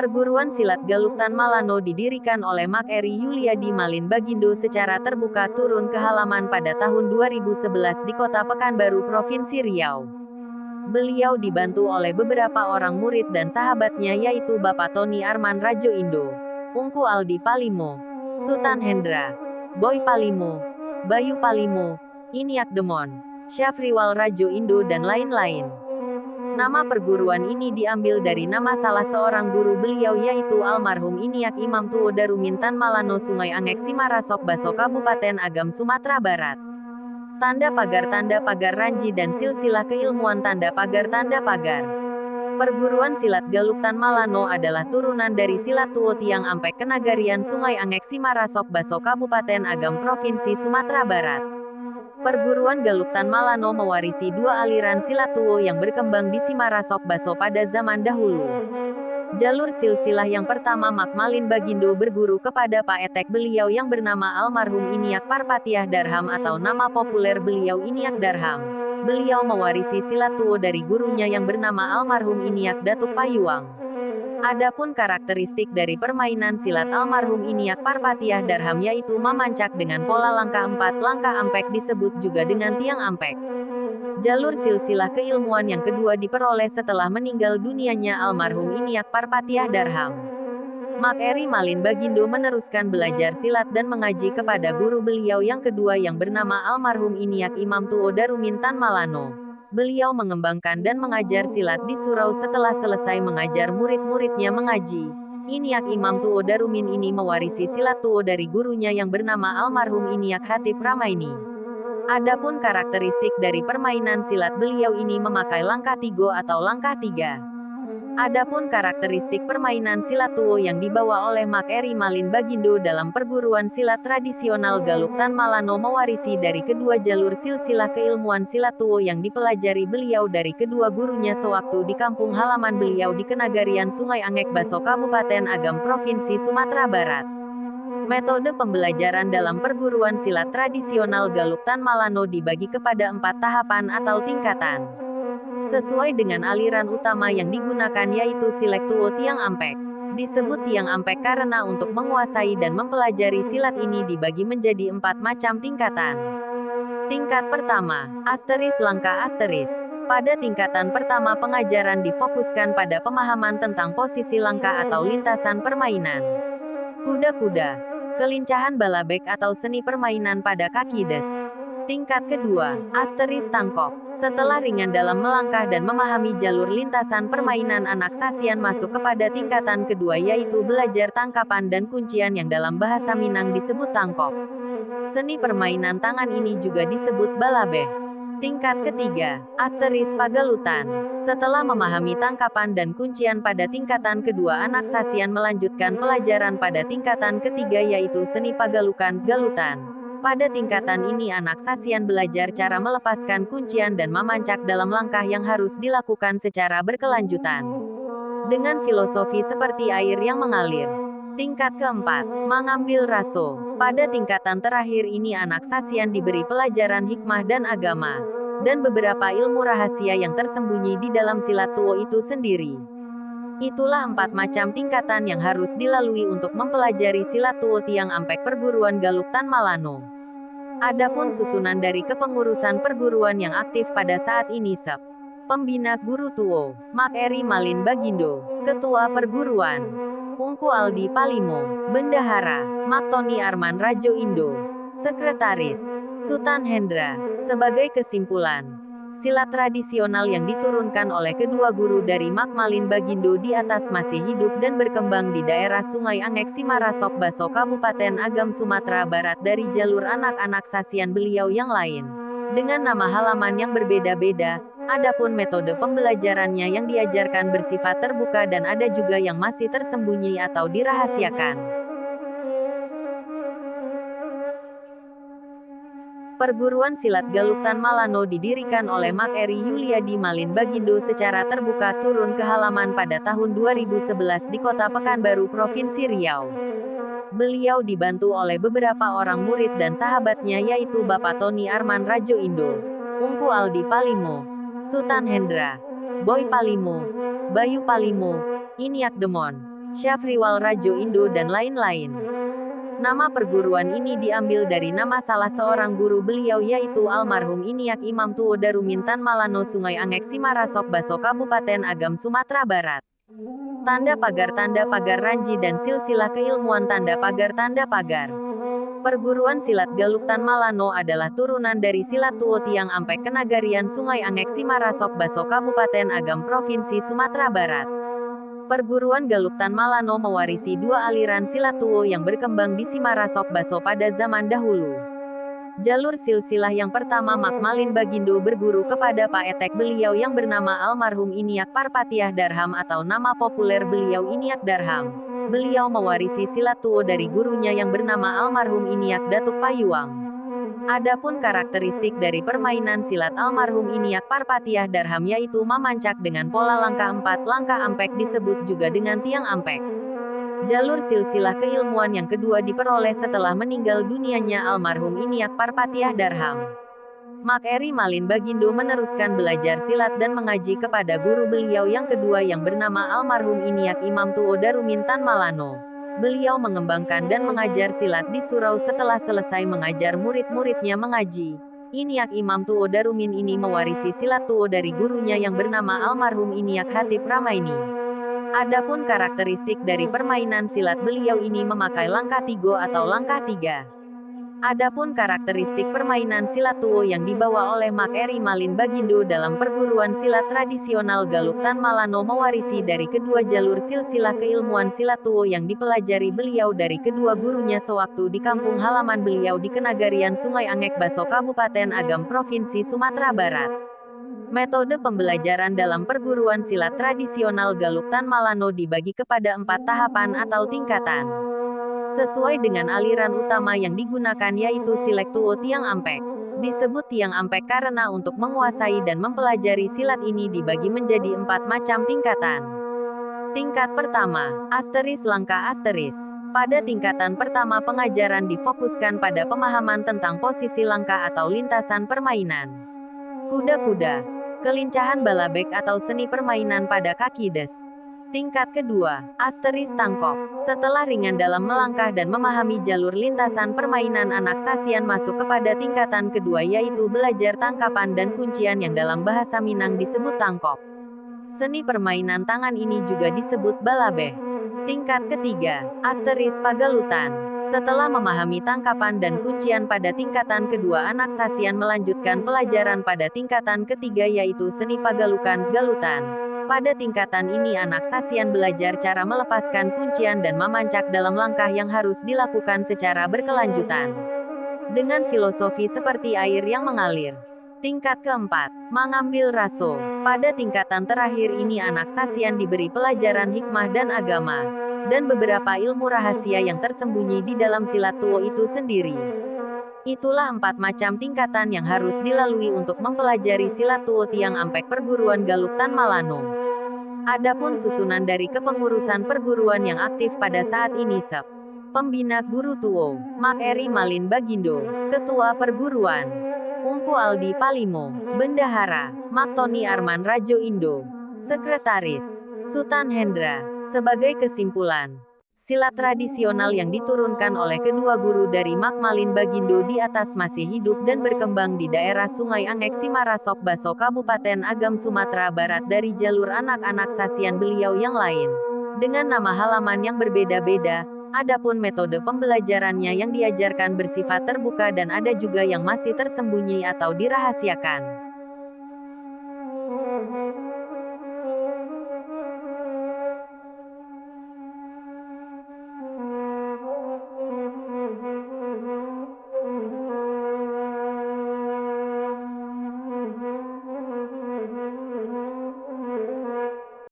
Perguruan silat Galuktan Malano didirikan oleh Mak Eri Yuliadi Malin Bagindo secara terbuka turun ke halaman pada tahun 2011 di Kota Pekanbaru, Provinsi Riau. Beliau dibantu oleh beberapa orang murid dan sahabatnya yaitu Bapak Tony Arman Rajo Indo, Ungku Aldi Palimo, Sutan Hendra, Boy Palimo, Bayu Palimo, Iniak Demon, Syafriwal Rajo Indo dan lain-lain. Nama perguruan ini diambil dari nama salah seorang guru beliau yaitu almarhum Iniak Imam Tuo Darumin Tan Malano Sungai Angek Simarasok Baso Kabupaten Agam Sumatera Barat. Tanda pagar ranji dan silsilah keilmuan tanda pagar. Perguruan silat Galuktan Malano adalah turunan dari silat Tuo Tiang Ampek Kenagarian Sungai Angek Simarasok Baso Kabupaten Agam Provinsi Sumatera Barat. Perguruan Galuktan Malano mewarisi dua aliran silat Tuo yang berkembang di Simarasok Baso pada zaman dahulu. Jalur silsilah yang pertama Mak Malin Bagindo berguru kepada Pak Etek beliau yang bernama almarhum Iniak Parpatiah Darham atau nama populer beliau Iniak Darham. Beliau mewarisi silat Tuo dari gurunya yang bernama almarhum Iniak Datuk Payuang. Adapun karakteristik dari permainan silat almarhum Iniak Parpatiah Darham yaitu memancak dengan pola langkah 4 langkah ampek disebut juga dengan tiang ampek. Jalur silsilah keilmuan yang kedua diperoleh setelah meninggal dunianya almarhum Iniak Parpatiah Darham. Mak Eri Malin Bagindo meneruskan belajar silat dan mengaji kepada guru beliau yang kedua yang bernama almarhum Iniak Imam Tuo Darumin Tan Malano. Beliau mengembangkan dan mengajar silat di surau setelah selesai mengajar murid-muridnya mengaji. Iniak Imam Tuo Darumin ini mewarisi silat Tuo dari gurunya yang bernama almarhum Iniak Hatip Ramaini. Adapun karakteristik dari permainan silat beliau ini memakai langkah tigo atau langkah 3. Adapun karakteristik permainan silat Tuo yang dibawa oleh Mak Eri Malin Bagindo dalam perguruan silat tradisional Galuktan Malano mewarisi dari kedua jalur silsilah keilmuan silat Tuo yang dipelajari beliau dari kedua gurunya sewaktu di kampung halaman beliau di Kenagarian Sungai Angek Baso Kabupaten Agam Provinsi Sumatera Barat. Metode pembelajaran dalam perguruan silat tradisional Galuktan Malano dibagi kepada 4 tahapan atau tingkatan. Sesuai dengan aliran utama yang digunakan yaitu Silek Tuo Tiang Ampek. Disebut Tiang Ampek karena untuk menguasai dan mempelajari silat ini dibagi menjadi 4 macam tingkatan. Tingkat pertama, asteris langkah asteris. Pada tingkatan pertama pengajaran difokuskan pada pemahaman tentang posisi langkah atau lintasan permainan. Kuda-kuda, kelincahan balabek atau seni permainan pada kaki des. Tingkat kedua, asteris tangkok. Setelah ringan dalam melangkah dan memahami jalur lintasan permainan anak sasian masuk kepada tingkatan kedua yaitu belajar tangkapan dan kuncian yang dalam bahasa Minang disebut tangkok. Seni permainan tangan ini juga disebut balabeh. Tingkat ketiga, asteris pagalutan. Setelah memahami tangkapan dan kuncian pada tingkatan kedua anak sasian melanjutkan pelajaran pada tingkatan ketiga yaitu seni pagalukan, galutan. Pada tingkatan ini anak sasian belajar cara melepaskan kuncian dan memancak dalam langkah yang harus dilakukan secara berkelanjutan. Dengan filosofi seperti air yang mengalir. Tingkat keempat, mengambil raso. Pada tingkatan terakhir ini anak sasian diberi pelajaran hikmah dan agama. Dan beberapa ilmu rahasia yang tersembunyi di dalam silat Tuo itu sendiri. Itulah 4 macam tingkatan yang harus dilalui untuk mempelajari silat Tuo Tiang Ampek perguruan Galuktan Malano. Adapun susunan dari kepengurusan perguruan yang aktif pada saat ini Sep. Pembina Guru Tuo, Mak Eri Malin Bagindo. Ketua Perguruan, Ungku Aldi Palimo. Bendahara, Mak Tony Arman Rajo Indo. Sekretaris, Sutan Hendra. Sebagai kesimpulan, silat tradisional yang diturunkan oleh kedua guru dari Mak Malin Bagindo di atas masih hidup dan berkembang di daerah Sungai Angek Simarasok Baso Kabupaten Agam Sumatera Barat dari jalur anak-anak sasian beliau yang lain. Dengan nama halaman yang berbeda-beda, adapun metode pembelajarannya yang diajarkan bersifat terbuka dan ada juga yang masih tersembunyi atau dirahasiakan. Perguruan silat Galuktan Malano didirikan oleh Mak Eri Yuliadi Malin Bagindo secara terbuka turun ke halaman pada tahun 2011 di Kota Pekanbaru, Provinsi Riau. Beliau dibantu oleh beberapa orang murid dan sahabatnya yaitu Bapak Tony Arman Rajo Indo, Ungku Aldi Palimo, Sutan Hendra, Boy Palimo, Bayu Palimo, Iniak Demon, Syafriwal Rajo Indo dan lain-lain. Nama perguruan ini diambil dari nama salah seorang guru beliau yaitu almarhum Iniak Imam Tuo Darumin Tan Malano Sungai Angek Simarasok Baso Kabupaten Agam Sumatera Barat. Tanda pagar Ranji dan silsilah keilmuan tanda pagar. Perguruan silat Galuk Tan Malano adalah turunan dari silat Tuo Tiang Ampek Kenagarian Sungai Angek Simarasok Baso Kabupaten Agam Provinsi Sumatera Barat. Perguruan Galuk Tan Malano mewarisi dua aliran silat Tuo yang berkembang di Simarasok Baso pada zaman dahulu. Jalur silsilah yang pertama Mak Malin Bagindo berguru kepada Pak Etek beliau yang bernama almarhum Iniak Parpatiah Darham atau nama populer beliau Iniak Darham. Beliau mewarisi silat Tuo dari gurunya yang bernama almarhum Iniak Datuk Payuang. Adapun karakteristik dari permainan silat almarhum Iniak Parpatiah Darham yaitu memancak dengan pola langkah 4 langkah ampek disebut juga dengan tiang ampek. Jalur silsilah keilmuan yang kedua diperoleh setelah meninggal dunianya almarhum Iniak Parpatiah Darham. Mak Eri Malin Bagindo meneruskan belajar silat dan mengaji kepada guru beliau yang kedua yang bernama almarhum Iniak Imam Tuo Darumin Tan Malano. Beliau mengembangkan dan mengajar silat di surau setelah selesai mengajar murid-muridnya mengaji. Iniak Imam Tuo Darumin ini mewarisi silat Tuo dari gurunya yang bernama almarhum Iniak Hatip Ramaini. Adapun karakteristik dari permainan silat beliau ini memakai langkah tigo atau langkah 3. Adapun karakteristik permainan silat Tuo yang dibawa oleh Mak Eri Malin Bagindo dalam perguruan silat tradisional Galuk Tan Malano mewarisi dari kedua jalur silsilah keilmuan silat Tuo yang dipelajari beliau dari kedua gurunya sewaktu di kampung halaman beliau di Kenagarian Sungai Angek Baso Kabupaten Agam Provinsi Sumatera Barat. Metode pembelajaran dalam perguruan silat tradisional Galuk Tan Malano dibagi kepada 4 tahapan atau tingkatan. Sesuai dengan aliran utama yang digunakan yaitu Silek Tuo Tiang Ampek. Disebut Tiang Ampek karena untuk menguasai dan mempelajari silat ini dibagi menjadi 4 macam tingkatan. Tingkat pertama, asteris langkah asteris. Pada tingkatan pertama pengajaran difokuskan pada pemahaman tentang posisi langkah atau lintasan permainan. Kuda-kuda, kelincahan balabek atau seni permainan pada kaki des. Tingkat kedua, asteris tangkop. Setelah ringan dalam melangkah dan memahami jalur lintasan permainan anak sasian masuk kepada tingkatan kedua yaitu belajar tangkapan dan kuncian yang dalam bahasa Minang disebut tangkop. Seni permainan tangan ini juga disebut balabeh. Tingkat ketiga, asteris pagalutan. Setelah memahami tangkapan dan kuncian pada tingkatan kedua anak sasian melanjutkan pelajaran pada tingkatan ketiga yaitu seni pagalukan galutan. Pada tingkatan ini anak sasian belajar cara melepaskan kuncian dan memancak dalam langkah yang harus dilakukan secara berkelanjutan. Dengan filosofi seperti air yang mengalir. Tingkat keempat, mengambil raso. Pada tingkatan terakhir ini anak sasian diberi pelajaran hikmah dan agama. Dan beberapa ilmu rahasia yang tersembunyi di dalam silat Tuo itu sendiri. Itulah 4 macam tingkatan yang harus dilalui untuk mempelajari silat Tuo Tiang Ampek perguruan Galuk Tan Malano. Adapun susunan dari kepengurusan perguruan yang aktif pada saat ini Sep. Pembina Guru Tuo, Mak Eri Malin Bagindo. Ketua Perguruan, Ungku Aldi Palimo. Bendahara, Mak Tony Arman Rajo Indo. Sekretaris, Sutan Hendra. Sebagai kesimpulan, silat tradisional yang diturunkan oleh kedua guru dari Mak Malin Bagindo di atas masih hidup dan berkembang di daerah Sungai Angek Simarasok Baso Kabupaten Agam Sumatera Barat dari jalur anak-anak sasian beliau yang lain. Dengan nama halaman yang berbeda-beda, adapun metode pembelajarannya yang diajarkan bersifat terbuka dan ada juga yang masih tersembunyi atau dirahasiakan.